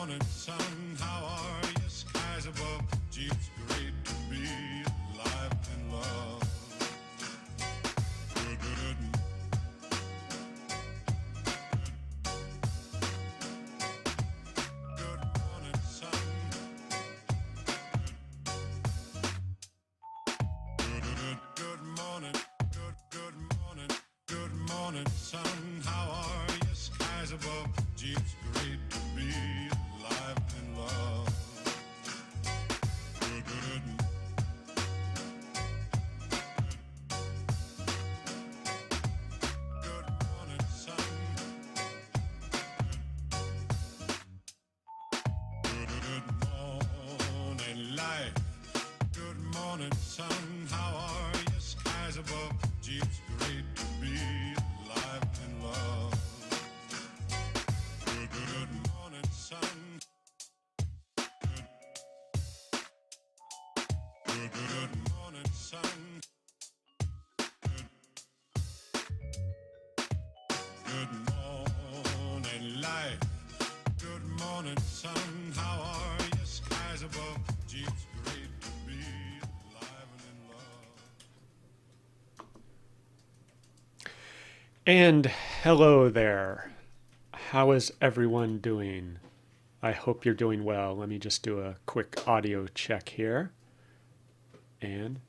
morning, sun. How are you? Skies above. Gee, it's great to be alive and love. Good, good, good morning, sun. Good, good, good morning. Good morning. Good morning, sun. How are you? Skies above. Gee, it's great to be alive and love. Good, good, good morning, sun. Good morning, life. Good morning, sun. How are you? Skies above. Gee, it's great to be alive and love. Good morning, sun. Good morning, sun. Good morning, life. Good morning, sun. How are you? Skies above. Gee, it's great to be alive and in love. And hello there. How is everyone doing? I hope you're doing well. Let me just do a quick audio check here. And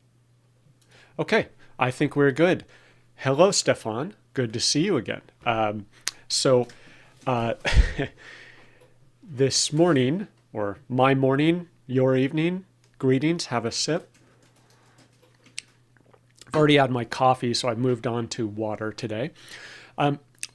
okay, I think we're good. Hello, Stefan. Good to see you again. So this morning, or my morning, your evening, greetings, have a sip. I've already had my coffee, so I've moved on to water today.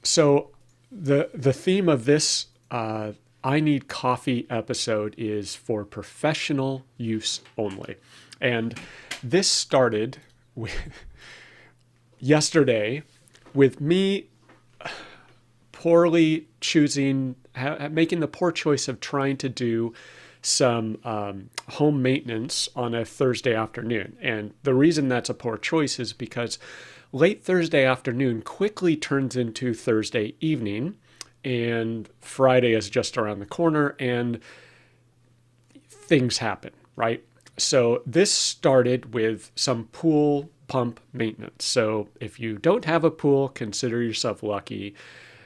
So the theme of this I Need Coffee episode is for professional use only. And this started yesterday with me poorly choosing, making the poor choice of trying to do some home maintenance on a Thursday afternoon. And the reason that's a poor choice is because late Thursday afternoon quickly turns into Thursday evening, and Friday is just around the corner, and things happen, right? So this started with some pool pump maintenance. So if you don't have a pool, consider yourself lucky,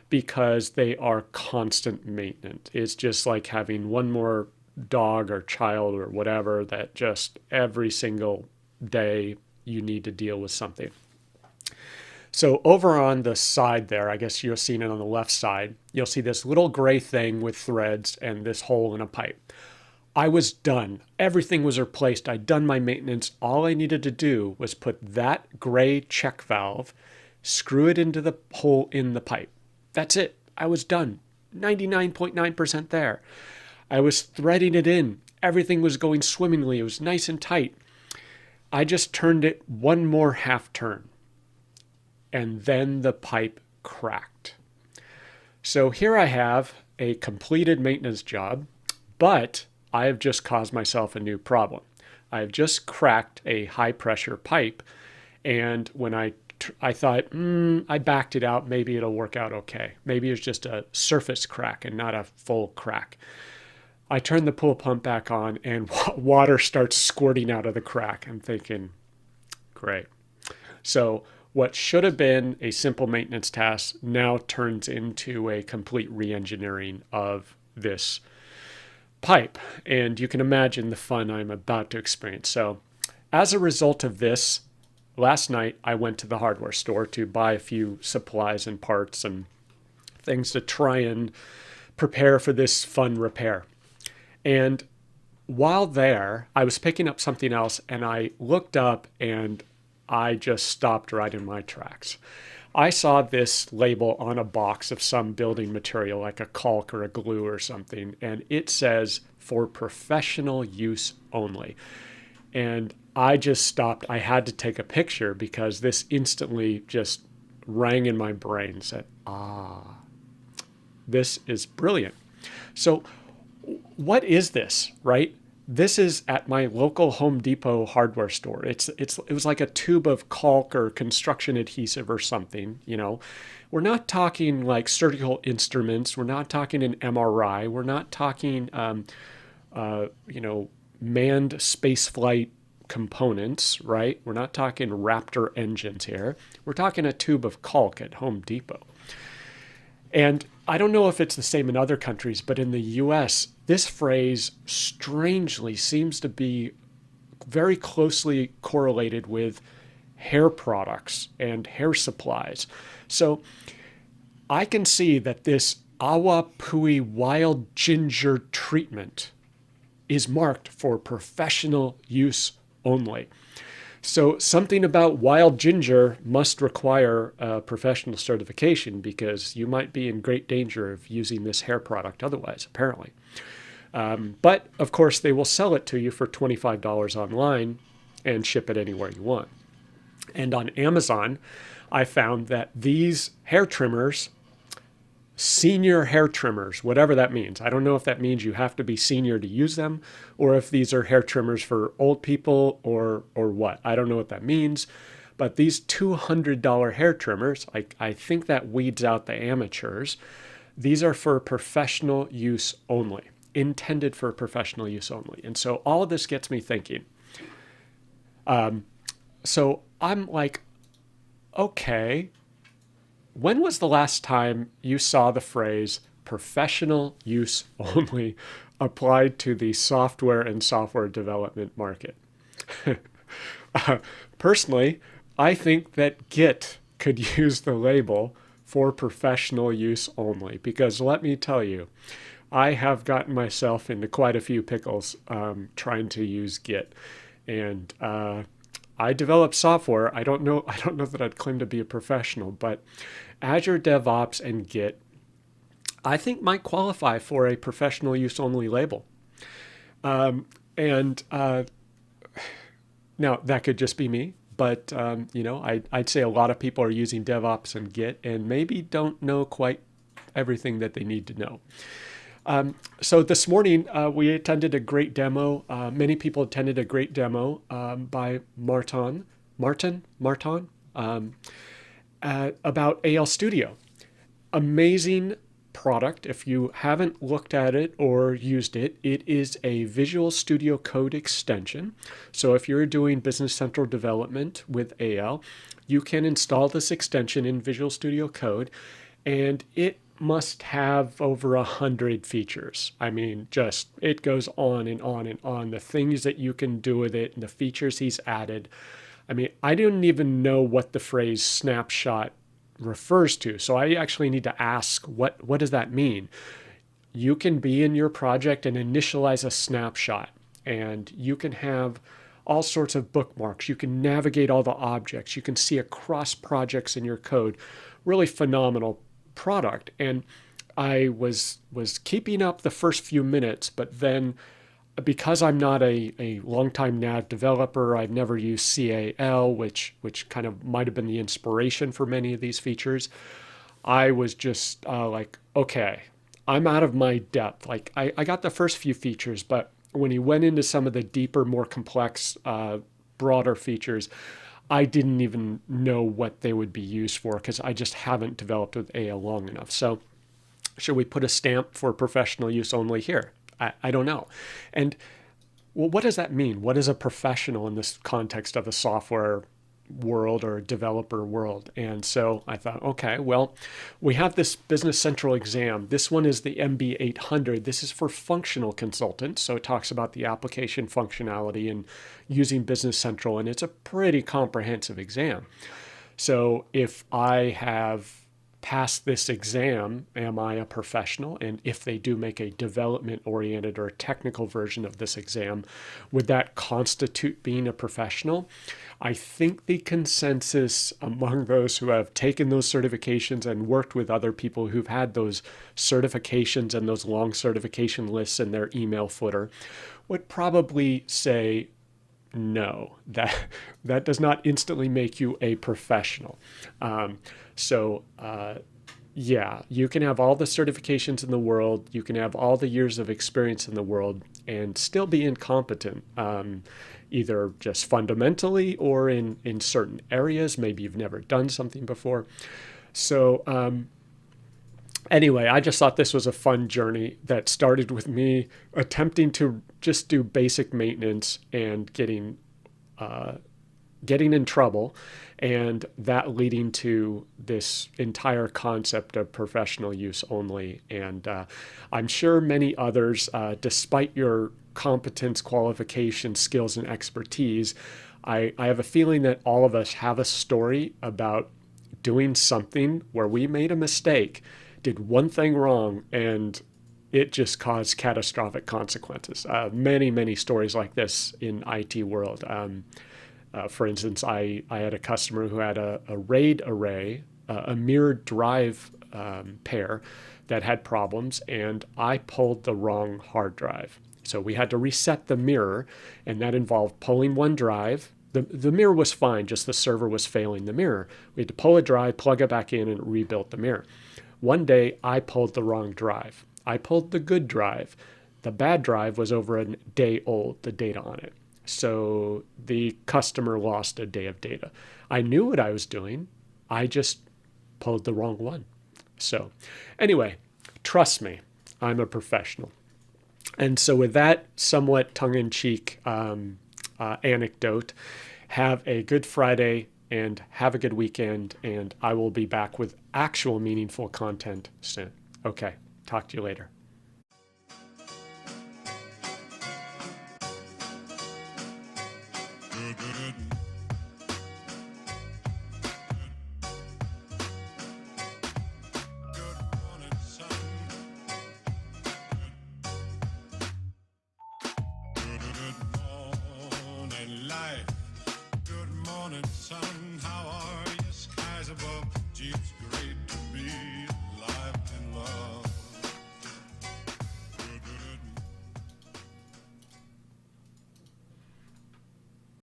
because they are constant maintenance. It's just like having one more dog or child or whatever that just every single day you need to deal with something. So over on the side there, I guess you're seeing it on the left side, you'll see this little gray thing with threads and this hole in a pipe. I was done. Everything was replaced. I'd done my maintenance. All I needed to do was put that gray check valve, screw it into the hole in the pipe. That's it. I was done. 99.9% there. I was threading it in. Everything was going swimmingly. It was nice and tight. I just turned it one more half turn, and then the pipe cracked. So here I have a completed maintenance job, but I have just caused myself a new problem. I've just cracked a high pressure pipe, and when I thought, I backed it out, maybe it'll work out okay. Maybe it's just a surface crack and not a full crack. I turn the pool pump back on and water starts squirting out of the crack. I'm thinking, great. So what should have been a simple maintenance task now turns into a complete re-engineering of this pipe. And you can imagine the fun I'm about to experience. So as a result of this, last night I went to the hardware store to buy a few supplies and parts and things to try and prepare for this fun repair. And while there, I was picking up something else, and I looked up and I just stopped right in my tracks. I saw this label on a box of some building material, like a caulk or a glue or something, and it says for professional use only. And I just stopped. I had to take a picture because this instantly just rang in my brain, said, this is brilliant. So what is this, right? This is at my local Home Depot hardware store. It was like a tube of caulk or construction adhesive or something, you know. We're not talking like surgical instruments. We're not talking an MRI. We're not talking, you know, manned space flight components, right? We're not talking Raptor engines here. We're talking a tube of caulk at Home Depot. And I don't know if it's the same in other countries, but in the US, this phrase strangely seems to be very closely correlated with hair products and hair supplies. So I can see that this awa pui wild ginger treatment is marked for professional use only. So something about wild ginger must require a professional certification, because you might be in great danger of using this hair product otherwise, apparently. But of course, they will sell it to you for $25 online and ship it anywhere you want. And on Amazon, I found that these hair trimmers, senior hair trimmers, whatever that means. I don't know if that means you have to be senior to use them, or if these are hair trimmers for old people, or what. I don't know what that means. But these $200 hair trimmers, I think that weeds out the amateurs. These are for professional use only, intended for professional use only. And so all of this gets me thinking. So I'm like, okay, when was the last time you saw the phrase professional use only applied to the software and software development market? Personally, I think that Git could use the label for professional use only, because let me tell you, I have gotten myself into quite a few pickles trying to use Git. And I develop software. I don't know that I'd claim to be a professional, but Azure DevOps and Git, I think, might qualify for a professional use only label. Now that could just be me, but you know, I'd say a lot of people are using DevOps and Git and maybe don't know quite everything that they need to know. So this morning, we attended a great demo. Many people attended a great demo by Martin, about AL Studio. Amazing product. If you haven't looked at it or used it, it is a Visual Studio Code extension. So if you're doing Business Central development with AL, you can install this extension in Visual Studio Code, and it must have over 100 features. I mean, just, it goes on and on and on. The things that you can do with it and the features he's added. I mean, I didn't even know what the phrase snapshot refers to. So I actually need to ask, what does that mean? You can be in your project and initialize a snapshot, and you can have all sorts of bookmarks. You can navigate all the objects. You can see across projects in your code. Really phenomenal product. And I was keeping up the first few minutes, but then because I'm not a longtime nav developer, I've never used CAL, which kind of might have been the inspiration for many of these features. I was just like, okay, I'm out of my depth. Like I got the first few features, but when he went into some of the deeper, more complex, broader features, I didn't even know what they would be used for, because I just haven't developed with AL long enough. So should we put a stamp for professional use only here? I don't know. And well, what does that mean? What is a professional in this context of a software world or a developer world? And so I thought, okay, well, we have this Business Central exam. This one is the MB 800. This is for functional consultants. So it talks about the application functionality and using Business Central, and it's a pretty comprehensive exam. So if I have passed this exam, am I a professional? And if they do make a development-oriented or a technical version of this exam, would that constitute being a professional? I think the consensus among those who have taken those certifications and worked with other people who've had those certifications and those long certification lists in their email footer would probably say, no, that does not instantly make you a professional. yeah, you can have all the certifications in the world, you can have all the years of experience in the world, and still be incompetent, either just fundamentally or in certain areas. Maybe you've never done something before. So, anyway, I just thought this was a fun journey that started with me attempting to just do basic maintenance and getting in trouble, and that leading to this entire concept of professional use only. And I'm sure many others, despite your competence, qualifications, skills, and expertise, I have a feeling that all of us have a story about doing something where we made a mistake, did one thing wrong, and it just caused catastrophic consequences. Many stories like this in IT world. For instance, I had a customer who had a RAID array, a mirrored drive pair that had problems, and I pulled the wrong hard drive. So we had to reset the mirror, and that involved pulling one drive. The mirror was fine, just the server was failing the mirror. We had to pull a drive, plug it back in, and rebuild the mirror. One day, I pulled the wrong drive. I pulled the good drive. The bad drive was over a day old, the data on it. So the customer lost a day of data. I knew what I was doing. I just pulled the wrong one. So anyway, trust me, I'm a professional. And so with that somewhat tongue-in-cheek anecdote, have a good Friday and have a good weekend. And I will be back with actual meaningful content soon. Okay, talk to you later. Good morning, sun. How are you? Skies above. Gee, it's